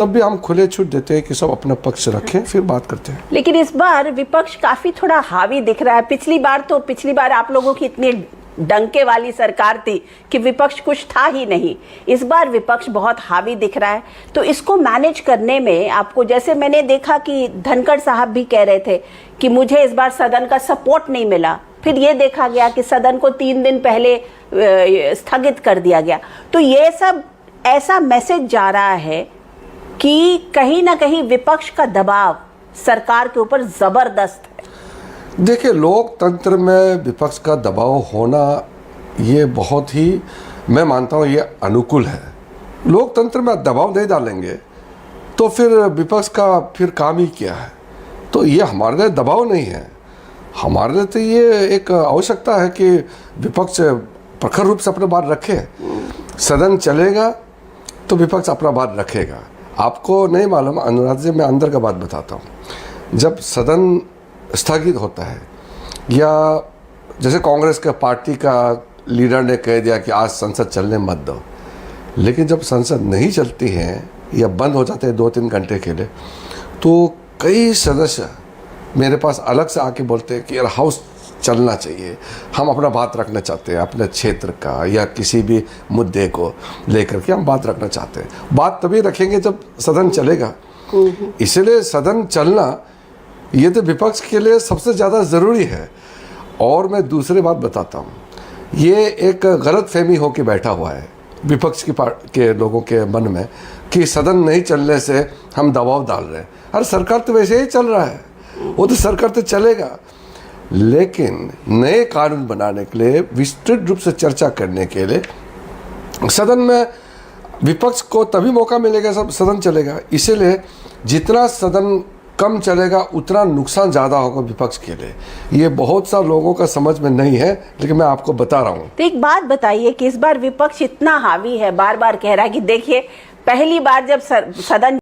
तब भी हम खुले छूट देते हैं कि सब अपना पक्ष रखें, फिर बात करते हैं। लेकिन इस बार विपक्ष काफी थोड़ा हावी दिख रहा है। पिछली बार आप लोगों की इतनी डंके वाली सरकार थी कि विपक्ष कुछ था ही नहीं। इस बार विपक्ष बहुत हावी दिख रहा है। तो इसको मैनेज करने में आपको, जैसे मैंने देखा कि धनखड़ साहब भी कह रहे थे कि मुझे इस बार सदन का सपोर्ट नहीं मिला, फिर ये देखा गया कि सदन को 3 दिन पहले स्थगित कर दिया गया। तो ये सब ऐसा मैसेज जा रहा है कि कहीं ना कहीं विपक्ष का दबाव सरकार के ऊपर जबरदस्त है। देखिए, लोकतंत्र में विपक्ष का दबाव होना ये बहुत ही, मैं मानता हूँ, ये अनुकूल है। लोकतंत्र में दबाव नहीं डालेंगे तो फिर विपक्ष का फिर काम ही क्या है। तो ये हमारे लिए दबाव नहीं है, हमारे लिए तो ये एक आवश्यकता है कि विपक्ष प्रखर रूप से अपनी बात रखे। सदन चलेगा तो विपक्ष अपना बात रखेगा। आपको नहीं मालूम अनुराग जी, मैं अंदर का बात बताता हूँ। जब सदन स्थगित होता है या जैसे कांग्रेस का पार्टी का लीडर ने कह दिया कि आज संसद चलने मत दो, लेकिन जब संसद नहीं चलती है या बंद हो जाते हैं 2-3 घंटे के लिए, तो कई सदस्य मेरे पास अलग से आके बोलते हैं कि यार हाउस चलना चाहिए, हम अपना बात रखना चाहते हैं, अपने क्षेत्र का या किसी भी मुद्दे को लेकर के हम बात रखना चाहते हैं। बात तभी रखेंगे जब सदन चलेगा। इसलिए सदन चलना ये तो विपक्ष के लिए सबसे ज़्यादा ज़रूरी है। और मैं दूसरी बात बताता हूँ, ये एक गलत फहमी होकर बैठा हुआ है विपक्ष के लोगों के मन में कि सदन नहीं चलने से हम दबाव डाल रहे हैं। अरे सरकार तो वैसे ही चल रहा है, वो तो सरकार तो चलेगा, लेकिन नए कानून बनाने के लिए, विस्तृत रूप से चर्चा करने के लिए सदन में विपक्ष को तभी मौका मिलेगा जब सदन चलेगा। इसीलिए जितना सदन कम चलेगा उतना नुकसान ज़्यादा होगा विपक्ष के लिए। ये बहुत सा लोगों का समझ में नहीं है, लेकिन मैं आपको बता रहा हूँ। तो एक बात बताइए कि इस बार विपक्ष इतना हावी है, बार बार कह रहा है कि देखिए पहली बार जब सदन